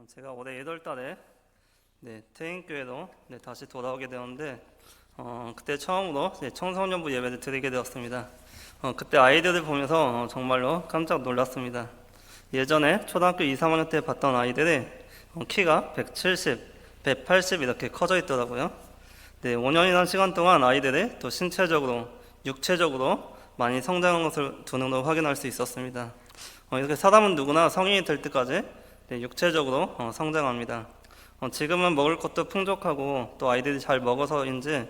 제가 올해 8달에 태인교회로 다시 돌아오게 되었는데 그때 처음으로 청소년부 예배를 드리게 되었습니다. 그때 아이들을 보면서 정말로 깜짝 놀랐습니다. 예전에 초등학교 2, 3학년 때 봤던 아이들이 키가 170, 180 이렇게 커져 있더라고요. 5년이라는 시간 동안 아이들이 또 신체적으로, 육체적으로 많이 성장한 것을 두 눈으로 확인할 수 있었습니다. 이렇게 사람은 누구나 성인이 될 때까지 육체적으로 성장합니다. 지금은 먹을 것도 풍족하고 또 아이들이 잘 먹어서인지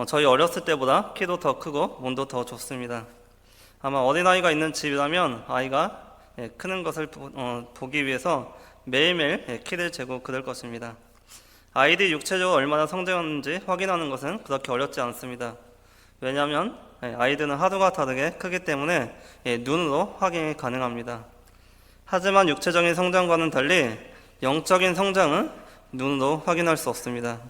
저희 어렸을 때보다 키도 더 크고 몸도 더 좋습니다. 아마 어린아이가 있는 집이라면 아이가 크는 것을 보기 위해서 매일매일 키를 재고 그럴 것입니다. 아이들이 육체적으로 얼마나 성장했는지 확인하는 것은 그렇게 어렵지 않습니다. 왜냐하면 아이들은 하루가 다르게 크기 때문에 눈으로 확인이 가능합니다. 하지만 육체적인 성장과는 달리 영적인 성장은 눈으로 확인할 수 없습니다.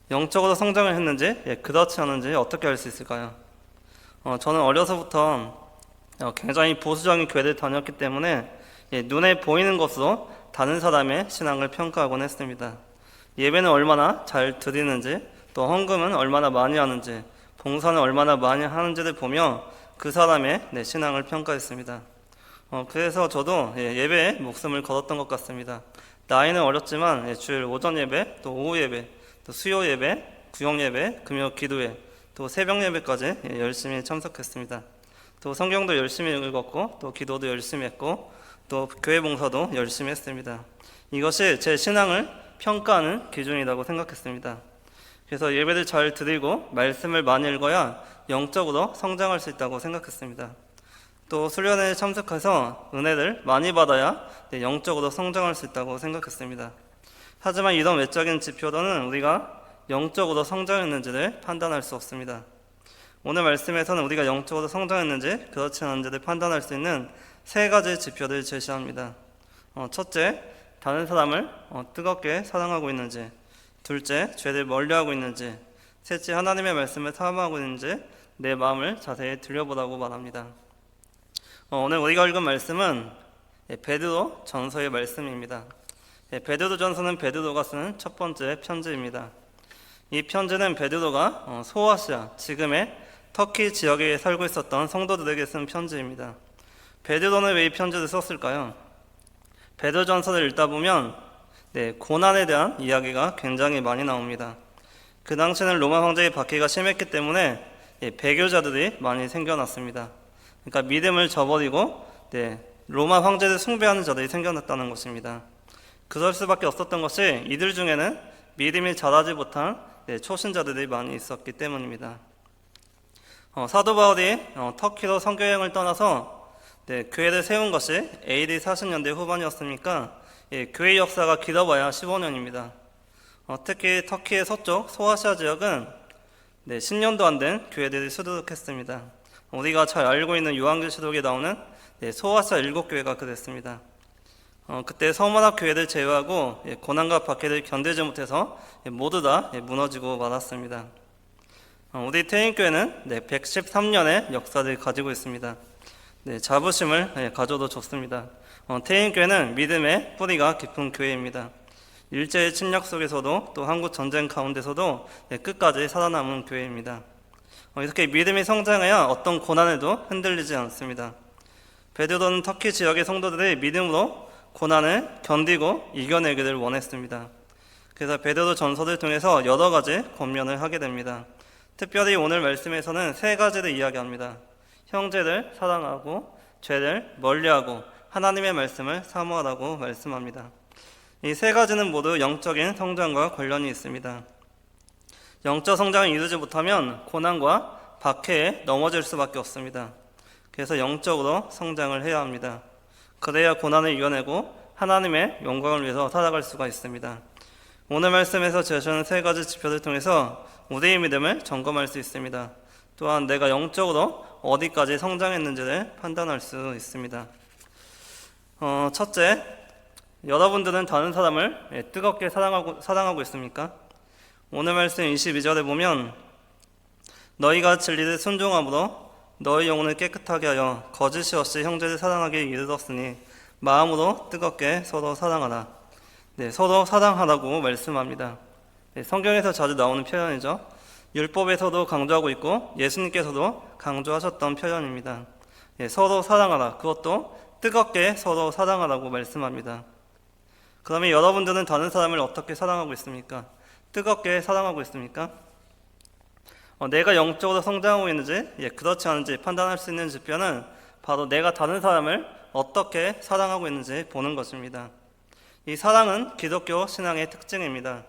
영적으로 성장을 했는지 그렇지 않은지 어떻게 알 수 있을까요? 저는 어려서부터 굉장히 보수적인 교회를 다녔기 때문에 눈에 보이는 것으로 다른 사람의 신앙을 평가하곤 했습니다. 예배는 얼마나 잘 드리는지, 또 헌금은 얼마나 많이 하는지, 봉사는 얼마나 많이 하는지를 보며 그 사람의 신앙을 평가했습니다. 그래서 저도 예배에 목숨을 걸었던 것 같습니다. 나이는 어렸지만 주일 오전 예배, 또 오후 예배, 또 수요 예배, 구역 예배, 금요 기도회, 또 새벽 예배까지 열심히 참석했습니다. 또 성경도 열심히 읽었고, 또 기도도 열심히 했고, 또 교회 봉사도 열심히 했습니다. 이것이 제 신앙을 평가하는 기준이라고 생각했습니다. 그래서 예배를 잘 드리고 말씀을 많이 읽어야 영적으로 성장할 수 있다고 생각했습니다. 또 수련회에 참석해서 은혜를 많이 받아야 영적으로 성장할 수 있다고 생각했습니다. 하지만 이런 외적인 지표로는 우리가 영적으로 성장했는지를 판단할 수 없습니다. 오늘 말씀에서는 우리가 영적으로 성장했는지 그렇지 않은지를 판단할 수 있는 세 가지 지표를 제시합니다. 첫째, 다른 사람을 뜨겁게 사랑하고 있는지, 둘째, 죄를 멀리하고 있는지, 셋째, 하나님의 말씀을 사모하고 있는지 내 마음을 자세히 들여보라고 말합니다. 오늘 우리가 읽은 말씀은 베드로 전서의 말씀입니다. 베드로 전서는 베드로가 쓰는 첫 번째 편지입니다. 이 편지는 베드로가 소아시아, 지금의 터키 지역에 살고 있었던 성도들에게 쓴 편지입니다. 베드로는 왜 이 편지를 썼을까요? 베드로 전서를 읽다 보면 고난에 대한 이야기가 굉장히 많이 나옵니다. 그 당시에는 로마 황제의 박해가 심했기 때문에 배교자들이 많이 생겨났습니다. 그러니까 믿음을 저버리고 로마 황제를 숭배하는 자들이 생겨났다는 것입니다. 그럴 수밖에 없었던 것이 이들 중에는 믿음이 자라지 못한 초신자들이 많이 있었기 때문입니다. 사도 바울이 터키로 선교여행을 떠나서 교회를 세운 것이 AD 40년대 후반이었으니까 교회 역사가 길어봐야 15년입니다. 특히 터키의 서쪽 소아시아 지역은 10년도 안 된 교회들이 수두룩했습니다. 우리가 잘 알고 있는 요한계시록에 나오는 소아시아 7교회가 그랬습니다. 그때 서머나 교회를 제외하고 고난과 박해를 견디지 못해서 모두 다 무너지고 말았습니다. 우리 태인교회는 113년의 역사를 가지고 있습니다. 자부심을 가져도 좋습니다. 태인교회는 믿음의 뿌리가 깊은 교회입니다. 일제의 침략 속에서도 또 한국 전쟁 가운데서도 끝까지 살아남은 교회입니다. 이렇게 믿음이 성장해야 어떤 고난에도 흔들리지 않습니다. 베드로는 터키 지역의 성도들의 믿음으로 고난을 견디고 이겨내기를 원했습니다. 그래서 베드로 전서를 통해서 여러 가지 권면을 하게 됩니다. 특별히 오늘 말씀에서는 세 가지를 이야기합니다. 형제를 사랑하고 죄를 멀리하고 하나님의 말씀을 사모하라고 말씀합니다. 이 세 가지는 모두 영적인 성장과 관련이 있습니다. 영적 성장을 이루지 못하면 고난과 박해에 넘어질 수밖에 없습니다. 그래서 영적으로 성장을 해야 합니다. 그래야 고난을 이겨내고 하나님의 영광을 위해서 살아갈 수가 있습니다. 오늘 말씀에서 제시하는 세 가지 지표를 통해서 우리의 믿음을 점검할 수 있습니다. 또한 내가 영적으로 어디까지 성장했는지를 판단할 수 있습니다. 첫째, 여러분들은 다른 사람을 뜨겁게 사랑하고 있습니까? 오늘 말씀 22절에 보면 너희가 진리를 순종함으로 너희 영혼을 깨끗하게 하여 거짓이 없이 형제를 사랑하기에 이르렀으니 마음으로 뜨겁게 서로 사랑하라. 네, 서로 사랑하라고 말씀합니다. 네, 성경에서 자주 나오는 표현이죠. 율법에서도 강조하고 있고 예수님께서도 강조하셨던 표현입니다. 네, 서로 사랑하라. 그것도 뜨겁게 서로 사랑하라고 말씀합니다. 그러면 여러분들은 다른 사람을 어떻게 사랑하고 있습니까? 뜨겁게 사랑하고 있습니까? 내가 영적으로 성장하고 있는지 그렇지 않은지 판단할 수 있는 지표는 바로 내가 다른 사람을 어떻게 사랑하고 있는지 보는 것입니다. 이 사랑은 기독교 신앙의 특징입니다.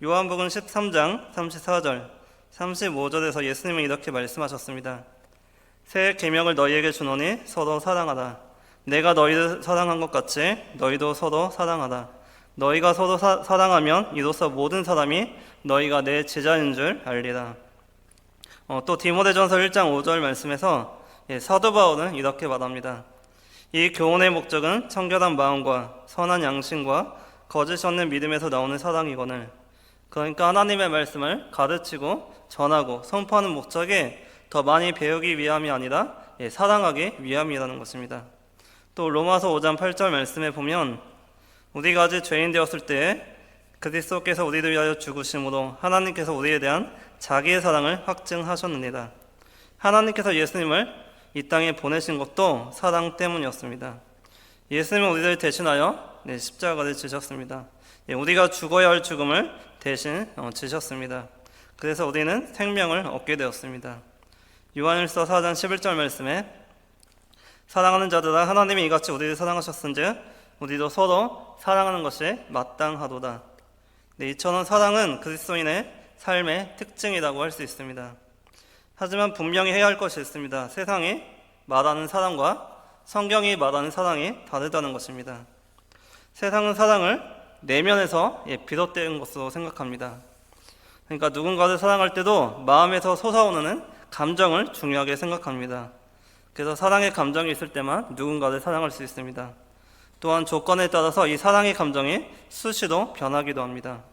요한복음 13장 34절 35절에서 예수님은 이렇게 말씀하셨습니다. 새 계명을 너희에게 주노니 서로 사랑하라. 내가 너희를 사랑한 것 같이 너희도 서로 사랑하라. 너희가 서로 사랑하면 이로써 모든 사람이 너희가 내 제자인 줄 알리라. 또 디모데전서 1장 5절 말씀에서 사도 바울은 이렇게 말합니다. 이 교훈의 목적은 청결한 마음과 선한 양심과 거짓 없는 믿음에서 나오는 사랑이거늘. 그러니까 하나님의 말씀을 가르치고 전하고 선포하는 목적이 더 많이 배우기 위함이 아니라 사랑하기 위함이라는 것입니다. 또 로마서 5장 8절 말씀에 보면 우리가 아직 죄인 되었을 때에 그리스도께서 우리를 위하여 죽으심으로 하나님께서 우리에 대한 자기의 사랑을 확증하셨느니라. 하나님께서 예수님을 이 땅에 보내신 것도 사랑 때문이었습니다. 예수님은 우리를 대신하여 십자가를 지셨습니다. 우리가 죽어야 할 죽음을 대신 지셨습니다. 그래서 우리는 생명을 얻게 되었습니다. 요한일서 4장 11절 말씀에 사랑하는 자들아 하나님이 이같이 우리를 사랑하셨은즉 우리도 서로 사랑하는 것이 마땅하도다. 이처럼 사랑은 그리스도인의 삶의 특징이라고 할 수 있습니다. 하지만 분명히 해야 할 것이 있습니다. 세상이 말하는 사랑과 성경이 말하는 사랑이 다르다는 것입니다. 세상은 사랑을 내면에서 비롯된 것으로 생각합니다. 그러니까 누군가를 사랑할 때도 마음에서 솟아오르는 감정을 중요하게 생각합니다. 그래서 사랑의 감정이 있을 때만 누군가를 사랑할 수 있습니다. 또한 조건에 따라서 이 사랑의 감정이 수시로 변하기도 합니다.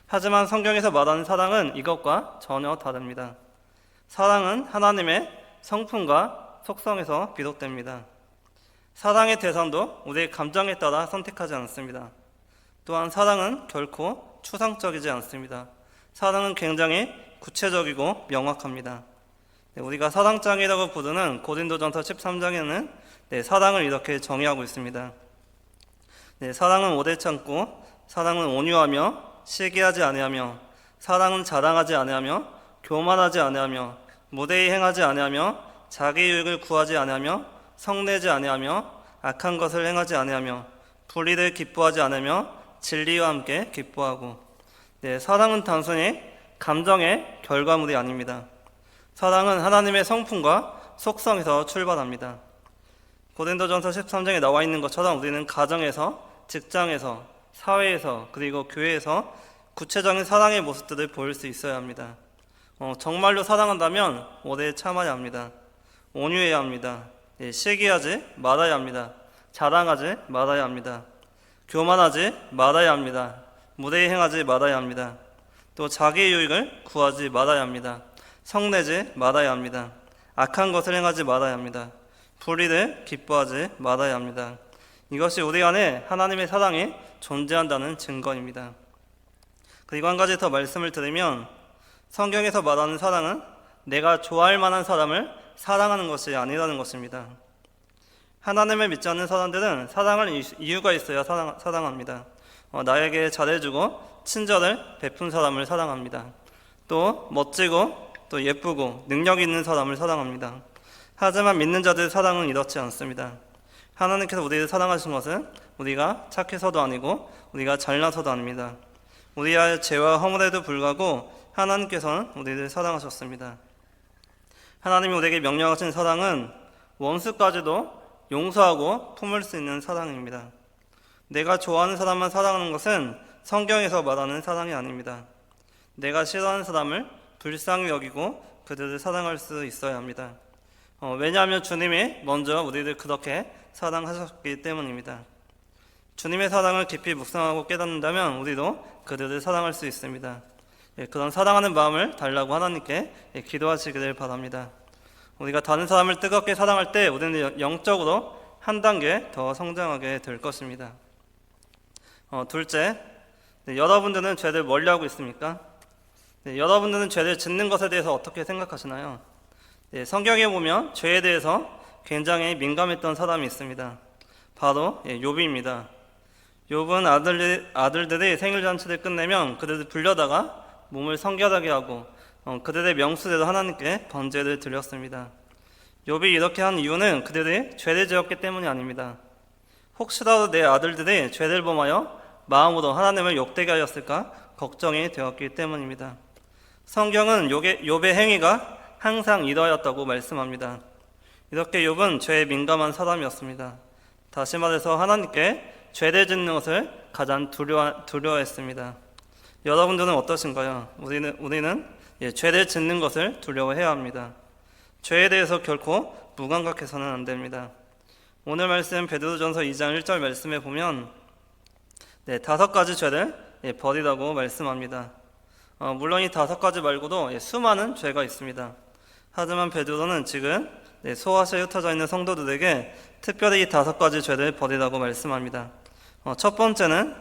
하지만 성경에서 말하는 사랑은 이것과 전혀 다릅니다. 사랑은 하나님의 성품과 속성에서 비롯됩니다. 사랑의 대상도 우리의 감정에 따라 선택하지 않습니다. 또한 사랑은 결코 추상적이지 않습니다. 사랑은 굉장히 구체적이고 명확합니다. 우리가 사랑장이라고 부르는 고린도전서 13장에는 사랑을 이렇게 정의하고 있습니다. 사랑은 오래 참고, 사랑은 온유하며 시기하지 아니하며, 사랑은 자랑하지 아니하며, 교만하지 아니하며, 무례히 행하지 아니하며, 자기 유익을 구하지 아니하며, 성내지 아니하며, 악한 것을 행하지 아니하며, 불의를 기뻐하지 않으며 진리와 함께 기뻐하고. 사랑은 단순히 감정의 결과물이 아닙니다. 사랑은 하나님의 성품과 속성에서 출발합니다. 고린도전서 13장에 나와 있는 것처럼 우리는 가정에서, 직장에서, 사회에서, 그리고 교회에서 구체적인 사랑의 모습들을 보일 수 있어야 합니다. 정말로 사랑한다면 오래 참아야 합니다. 온유해야 합니다. 시기하지 말아야 합니다. 자랑하지 말아야 합니다. 교만하지 말아야 합니다. 무례히 행하지 말아야 합니다. 또 자기의 유익을 구하지 말아야 합니다. 성내지 말아야 합니다. 악한 것을 행하지 말아야 합니다. 불의를 기뻐하지 말아야 합니다. 이것이 우리 안에 하나님의 사랑이 존재한다는 증거입니다. 그리고 한 가지 더 말씀을 드리면 성경에서 말하는 사랑은 내가 좋아할 만한 사람을 사랑하는 것이 아니라는 것입니다. 하나님을 믿지 않는 사람들은 사랑할 이유가 있어야 사랑합니다. 나에게 잘해주고 친절을 베푼 사람을 사랑합니다. 또 멋지고 또 예쁘고 능력 있는 사람을 사랑합니다. 하지만 믿는 자들의 사랑은 이렇지 않습니다. 하나님께서 우리를 사랑하신 것은 우리가 착해서도 아니고 우리가 잘나서도 아닙니다. 우리의 죄와 허물에도 불구하고 하나님께서는 우리를 사랑하셨습니다. 하나님이 우리에게 명령하신 사랑은 원수까지도 용서하고 품을 수 있는 사랑입니다. 내가 좋아하는 사람만 사랑하는 것은 성경에서 말하는 사랑이 아닙니다. 내가 싫어하는 사람을 불쌍히 여기고 그들을 사랑할 수 있어야 합니다. 왜냐하면 주님이 먼저 우리를 그렇게 사랑하셨기 때문입니다. 주님의 사랑을 깊이 묵상하고 깨닫는다면 우리도 그들을 사랑할 수 있습니다. 그런 사랑하는 마음을 달라고 하나님께 기도하시기를 바랍니다. 우리가 다른 사람을 뜨겁게 사랑할 때 우리는 영적으로 한 단계 더 성장하게 될 것입니다. 둘째, 네, 여러분들은 죄를 멀리하고 있습니까? 네, 여러분들은 죄를 짓는 것에 대해서 어떻게 생각하시나요? 네, 성경에 보면 죄에 대해서 굉장히 민감했던 사람이 있습니다. 바로 욥입니다. 욥은 아들들이 생일잔치를 끝내면 그들을 불려다가 몸을 성결하게 하고 그들의 명수대로 하나님께 번제를 드렸습니다. 욥이 이렇게 한 이유는 그들이 죄를 지었기 때문이 아닙니다. 혹시라도 내 아들들이 죄를 범하여 마음으로 하나님을 욕되게 하였을까 걱정이 되었기 때문입니다. 성경은 욥의 행위가 항상 이러하였다고 말씀합니다. 이렇게 욥은 죄에 민감한 사람이었습니다. 다시 말해서 하나님께 죄를 짓는 것을 가장 두려워했습니다. 여러분들은 어떠신가요? 우리는 죄를 짓는 것을 두려워해야 합니다. 죄에 대해서 결코 무감각해서는 안 됩니다. 오늘 말씀 베드로전서 2장 1절 말씀에 보면 5가지 죄를 버리라고 말씀합니다. 물론 이 5가지 말고도 수많은 죄가 있습니다. 하지만 베드로는 지금 소아시아에 흩어져 있는 성도들에게 특별히 이 5가지 죄를 버리라고 말씀합니다. 첫 번째는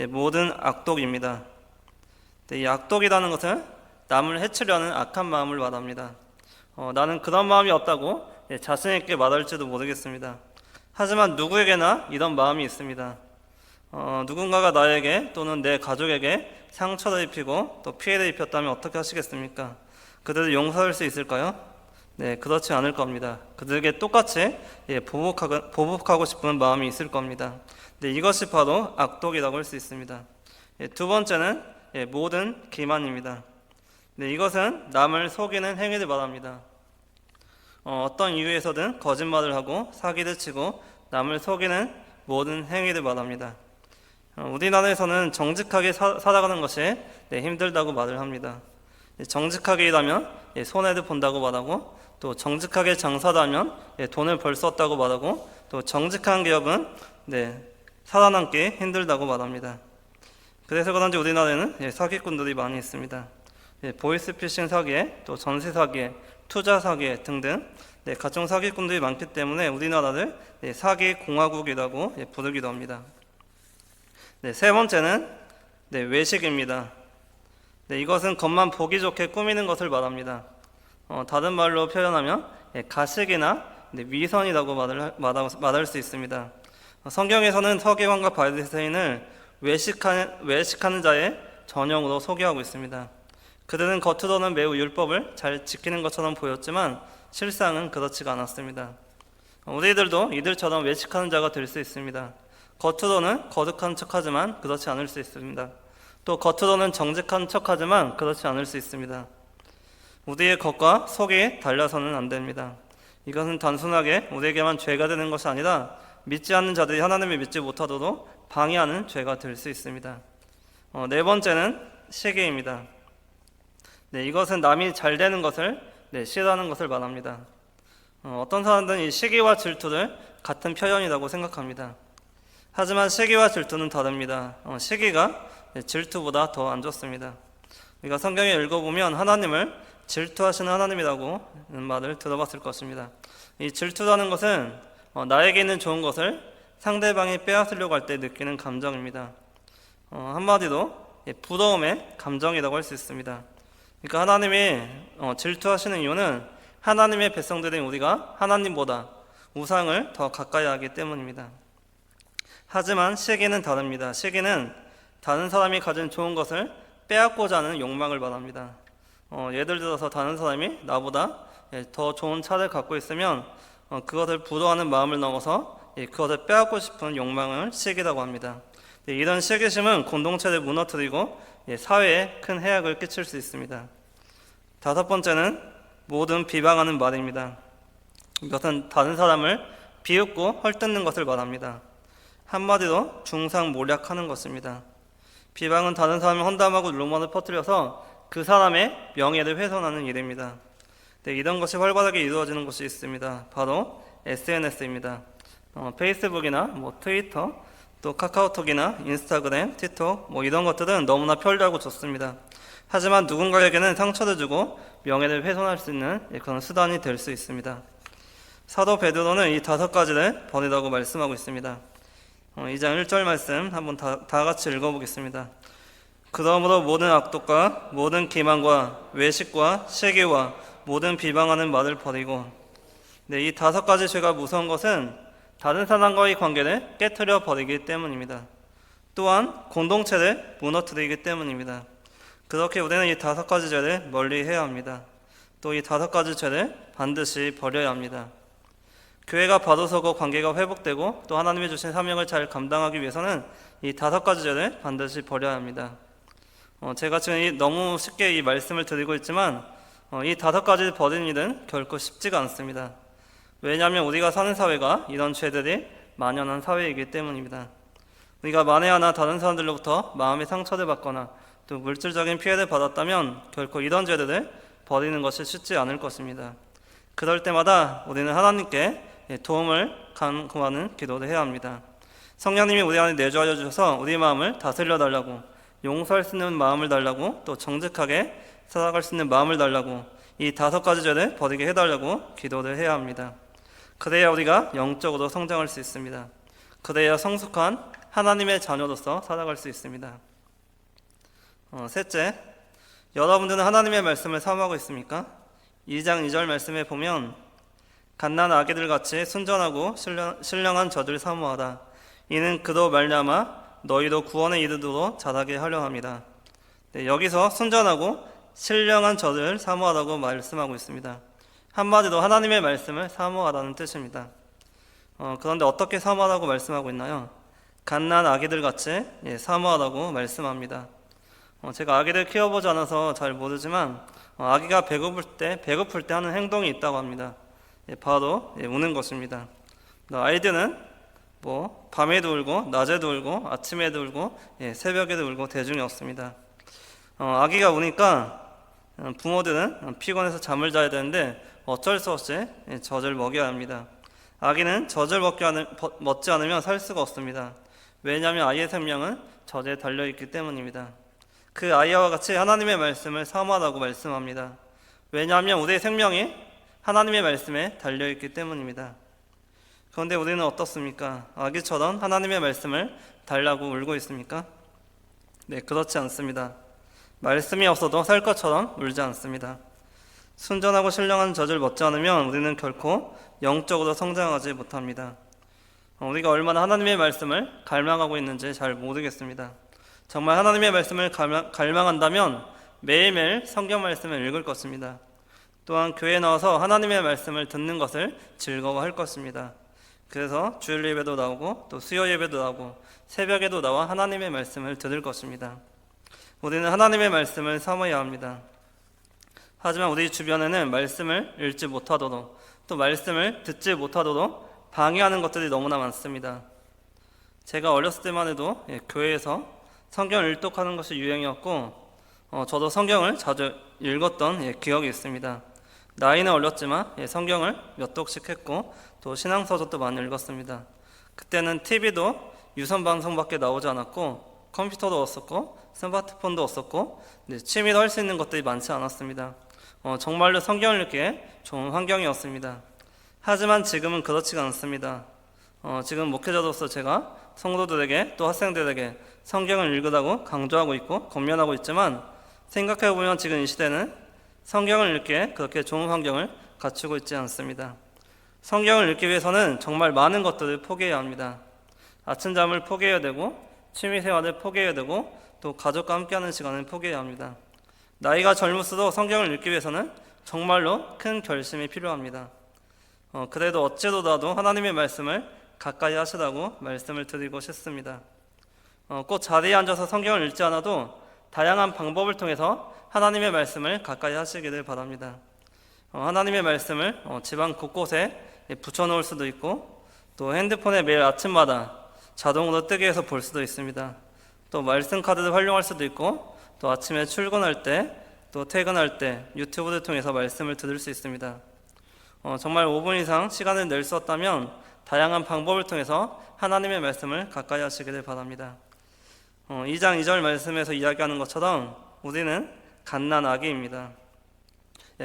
모든 악독입니다. 이 악독이라는 것은 남을 해치려는 악한 마음을 말합니다. 나는 그런 마음이 없다고 자신 있게 말할지도 모르겠습니다. 하지만 누구에게나 이런 마음이 있습니다. 누군가가 나에게 또는 내 가족에게 상처를 입히고 또 피해를 입혔다면 어떻게 하시겠습니까? 그들을 용서할 수 있을까요? 네, 그렇지 않을 겁니다. 그들에게 똑같이 보복하고 싶은 마음이 있을 겁니다. 네, 이것이 바로 악독이라고 할 수 있습니다. 두 번째는 모든 기만입니다. 네, 이것은 남을 속이는 행위를 말합니다. 어떤 이유에서든 거짓말을 하고 사기를 치고 남을 속이는 모든 행위를 말합니다. 우리나라에서는 정직하게 살아가는 것이 힘들다고 말을 합니다. 정직하게 일하면 손해를 본다고 말하고 또 정직하게 장사를 하면 돈을 벌 수 없다고 말하고 또 정직한 기업은 살아남기 힘들다고 말합니다. 그래서 그런지 우리나라에는 사기꾼들이 많이 있습니다. 보이스피싱 사기에 또 전세 사기에 투자 사기에 등등 각종 사기꾼들이 많기 때문에 우리나라를 사기 공화국이라고 부르기도 합니다. 세 번째는 외식입니다. 이것은 겉만 보기 좋게 꾸미는 것을 말합니다. 다른 말로 표현하면 가식이나 위선이라고 말할 수 있습니다. 성경에서는 서기관과 바리새인을 외식하는 자의 전형으로 소개하고 있습니다. 그들은 겉으로는 매우 율법을 잘 지키는 것처럼 보였지만 실상은 그렇지가 않았습니다. 우리들도 이들처럼 외식하는 자가 될 수 있습니다. 겉으로는 거룩한 척하지만 그렇지 않을 수 있습니다. 또 겉으로는 정직한 척하지만 그렇지 않을 수 있습니다. 우리의 겉과 속이 달라서는 안 됩니다. 이것은 단순하게 우리에게만 죄가 되는 것이 아니라 믿지 않는 자들이 하나님을 믿지 못하도록 방해하는 죄가 될 수 있습니다. 네 번째는 시기입니다. 이것은 남이 잘 되는 것을 싫어하는 것을 말합니다. 어떤 사람들은 이 시기와 질투를 같은 표현이라고 생각합니다. 하지만 시기와 질투는 다릅니다. 시기가 질투보다 더 안 좋습니다. 우리가 성경에 읽어보면 하나님을 질투하시는 하나님이라고 말을 들어봤을 것입니다. 이 질투라는 것은 나에게 있는 좋은 것을 상대방이 빼앗으려고 할 때 느끼는 감정입니다. 한마디로 부러움의 감정이라고 할 수 있습니다. 그러니까 하나님이 질투하시는 이유는 하나님의 백성들인 우리가 하나님보다 우상을 더 가까이 하기 때문입니다. 하지만 시기는 다릅니다. 시기는 다른 사람이 가진 좋은 것을 빼앗고자 하는 욕망을 말합니다. 예를 들어서 다른 사람이 나보다 더 좋은 차를 갖고 있으면 그것을 부러워하는 마음을 넘어서 그것을 빼앗고 싶은 욕망을 시기라고 합니다. 이런 시기심은 공동체를 무너뜨리고 사회에 큰 해악을 끼칠 수 있습니다. 다섯 번째는 모든 비방하는 말입니다. 이것은 다른 사람을 비웃고 헐뜯는 것을 말합니다. 한마디로 중상모략하는 것입니다. 비방은 다른 사람을 험담하고 루머를 퍼뜨려서 그 사람의 명예를 훼손하는 일입니다. 이런 것이 활발하게 이루어지는 곳이 있습니다. 바로 SNS입니다. 페이스북이나 트위터, 또 카카오톡이나 인스타그램, 틱톡 이런 것들은 너무나 편리하고 좋습니다. 하지만 누군가에게는 상처를 주고 명예를 훼손할 수 있는 그런 수단이 될 수 있습니다. 사도 베드로는 이 5가지를 버리라고 말씀하고 있습니다. 2장 1절 말씀 한번 다 같이 읽어보겠습니다. 그러므로 모든 악독과 모든 기만과 외식과 시기와 모든 비방하는 말을 버리고. 이 5가지 죄가 무서운 것은 다른 사람과의 관계를 깨트려 버리기 때문입니다. 또한 공동체를 무너뜨리기 때문입니다. 그렇게 우리는 이 5가지 죄를 멀리 해야 합니다. 또 이 5가지 죄를 반드시 버려야 합니다. 교회가 바로 서고 관계가 회복되고 또 하나님이 주신 사명을 잘 감당하기 위해서는 이 5가지 죄를 반드시 버려야 합니다. 제가 지금 너무 쉽게 이 말씀을 드리고 있지만 이 5가지를 버리는 일은 결코 쉽지가 않습니다. 왜냐하면 우리가 사는 사회가 이런 죄들이 만연한 사회이기 때문입니다. 우리가 만에 하나 다른 사람들로부터 마음의 상처를 받거나 또 물질적인 피해를 받았다면 결코 이런 죄들을 버리는 것이 쉽지 않을 것입니다. 그럴 때마다 우리는 하나님께 도움을 간구하는 기도를 해야 합니다. 성령님이 우리 안에 내주하여 주셔서 우리 마음을 다스려 달라고, 용서할 수 있는 마음을 달라고, 또 정직하게 살아갈 수 있는 마음을 달라고, 이 5가지 죄를 버리게 해달라고 기도를 해야 합니다. 그래야 우리가 영적으로 성장할 수 있습니다. 그래야 성숙한 하나님의 자녀로서 살아갈 수 있습니다. 셋째, 여러분들은 하나님의 말씀을 사모하고 있습니까? 2장 2절 말씀에 보면 갓난 아기들 같이 순전하고 신령한 젖을 사모하라. 이는 그로 말미암아 너희도 구원에 이르도록 자라게 하려 합니다. 여기서 순전하고 신령한 젖을 사모하라고 말씀하고 있습니다. 한마디로 하나님의 말씀을 사모하라는 뜻입니다. 그런데 어떻게 사모하라고 말씀하고 있나요? 갓난 아기들 같이 사모하라고 말씀합니다. 제가 아기를 키워보지 않아서 잘 모르지만 아기가 배고플 때 하는 행동이 있다고 합니다. 바로 우는 것입니다. 아이들은 밤에도 울고 낮에도 울고 아침에도 울고 새벽에도 울고 대중이 없습니다. 아기가 우니까 부모들은 피곤해서 잠을 자야 되는데 어쩔 수 없이 젖을 먹여야 합니다. 아기는 젖을 먹지 않으면 살 수가 없습니다. 왜냐하면 아이의 생명은 젖에 달려있기 때문입니다. 그 아이와 같이 하나님의 말씀을 사모하라고 말씀합니다. 왜냐하면 우리의 생명이 하나님의 말씀에 달려있기 때문입니다. 그런데 우리는 어떻습니까? 아기처럼 하나님의 말씀을 달라고 울고 있습니까? 네, 그렇지 않습니다. 말씀이 없어도 살 것처럼 울지 않습니다. 순전하고 신령한 젖을 먹지 않으면 우리는 결코 영적으로 성장하지 못합니다. 우리가 얼마나 하나님의 말씀을 갈망하고 있는지 잘 모르겠습니다. 정말 하나님의 말씀을 갈망한다면 매일매일 성경 말씀을 읽을 것입니다. 또한 교회에 나와서 하나님의 말씀을 듣는 것을 즐거워할 것입니다. 그래서 주일 예배도 나오고 또 수요 예배도 나오고 새벽에도 나와 하나님의 말씀을 들을 것입니다. 우리는 하나님의 말씀을 사모해야 합니다. 하지만 우리 주변에는 말씀을 읽지 못하도록 또 말씀을 듣지 못하도록 방해하는 것들이 너무나 많습니다. 제가 어렸을 때만 해도 교회에서 성경을 일독하는 것이 유행이었고 저도 성경을 자주 읽었던 기억이 있습니다. 나이는 어렸지만 성경을 몇 독씩 했고 또 신앙서적도 많이 읽었습니다. 그때는 TV도 유선방송밖에 나오지 않았고 컴퓨터도 없었고 스마트폰도 없었고 취미로 할 수 있는 것들이 많지 않았습니다. 정말로 성경을 읽기에 좋은 환경이었습니다. 하지만 지금은 그렇지가 않습니다. 지금 목회자로서 제가 성도들에게 또 학생들에게 성경을 읽으라고 강조하고 있고 권면하고 있지만 생각해보면 지금 이 시대는 성경을 읽기에 그렇게 좋은 환경을 갖추고 있지 않습니다. 성경을 읽기 위해서는 정말 많은 것들을 포기해야 합니다. 아침잠을 포기해야 되고 취미생활을 포기해야 되고 또 가족과 함께하는 시간을 포기해야 합니다. 나이가 젊을수록 성경을 읽기 위해서는 정말로 큰 결심이 필요합니다. 그래도 어찌로라도 하나님의 말씀을 가까이 하시라고 말씀을 드리고 싶습니다. 꼭 자리에 앉아서 성경을 읽지 않아도 다양한 방법을 통해서 하나님의 말씀을 가까이 하시기를 바랍니다. 하나님의 말씀을 집안 곳곳에 붙여놓을 수도 있고 또 핸드폰에 매일 아침마다 자동으로 뜨게 해서 볼 수도 있습니다. 또 말씀 카드를 활용할 수도 있고 또 아침에 출근할 때 또 퇴근할 때 유튜브를 통해서 말씀을 들을 수 있습니다. 정말 5분 이상 시간을 낼 수 없다면 다양한 방법을 통해서 하나님의 말씀을 가까이 하시기를 바랍니다. 2장 2절 말씀에서 이야기하는 것처럼 우리는 갓난 아기입니다.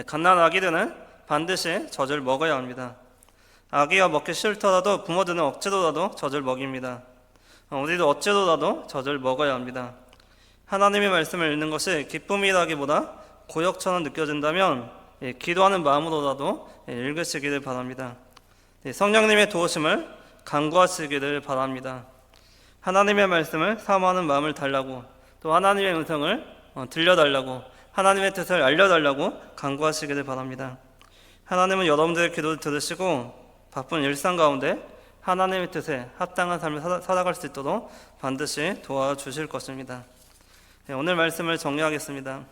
갓난 아기들은 반드시 젖을 먹어야 합니다. 아기가 먹기 싫더라도 부모들은 억지로라도 젖을 먹입니다. 우리도 어찌로라도 젖을 먹어야 합니다. 하나님의 말씀을 읽는 것이 기쁨이라기보다 고역처럼 느껴진다면 기도하는 마음으로라도 읽으시기를 바랍니다. 성령님의 도우심을 간구하시기를 바랍니다. 하나님의 말씀을 사모하는 마음을 달라고, 또 하나님의 음성을 들려달라고, 하나님의 뜻을 알려달라고 간구하시기를 바랍니다. 하나님은 여러분들의 기도를 들으시고 바쁜 일상 가운데 하나님의 뜻에 합당한 삶을 살아갈 수 있도록 반드시 도와주실 것입니다. 오늘 말씀을 정리하겠습니다.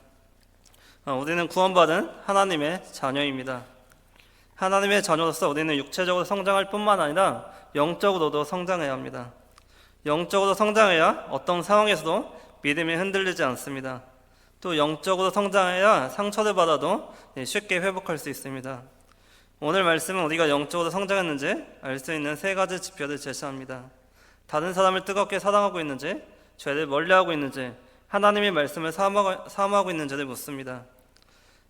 우리는 구원받은 하나님의 자녀입니다. 하나님의 자녀로서 우리는 육체적으로 성장할 뿐만 아니라 영적으로도 성장해야 합니다. 영적으로 성장해야 어떤 상황에서도 믿음이 흔들리지 않습니다. 또 영적으로 성장해야 상처를 받아도 쉽게 회복할 수 있습니다. 오늘 말씀은 우리가 영적으로 성장했는지 알 수 있는 3가지 지표를 제시합니다. 다른 사람을 뜨겁게 사랑하고 있는지, 죄를 멀리하고 있는지, 하나님의 말씀을 사모하고 있는지를 묻습니다.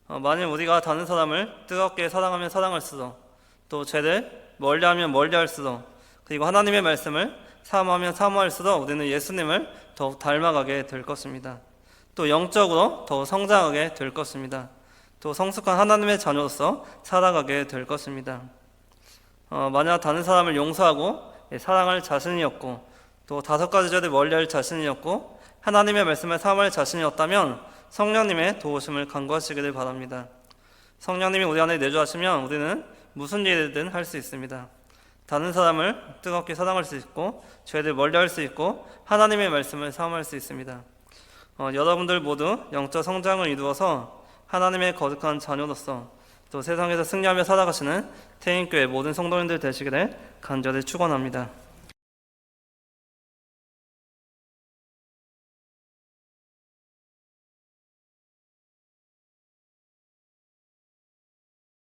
만일 우리가 다른 사람을 뜨겁게 사랑하면 사랑할수록, 또 죄를 멀리하면 멀리할수록, 그리고 하나님의 말씀을 사모하면 사모할수록 우리는 예수님을 더욱 닮아가게 될 것입니다. 또 영적으로 더 성장하게 될 것입니다. 또 성숙한 하나님의 자녀로서 살아가게 될 것입니다. 만약 다른 사람을 용서하고 사랑할 자신이 없고, 또 5가지 죄를 멀리할 자신이 없고, 하나님의 말씀을 사모할 자신이 없다면 성령님의 도우심을 간구하시기를 바랍니다. 성령님이 우리 안에 내주하시면 우리는 무슨 일이든 할 수 있습니다. 다른 사람을 뜨겁게 사랑할 수 있고, 죄를 멀리할 수 있고, 하나님의 말씀을 사모할 수 있습니다. 여러분들 모두 영적 성장을 이루어서 하나님의 거룩한 자녀로서 또 세상에서 승리하며 살아가시는 태인교회 모든 성도님들 되시기를 간절히 축원합니다.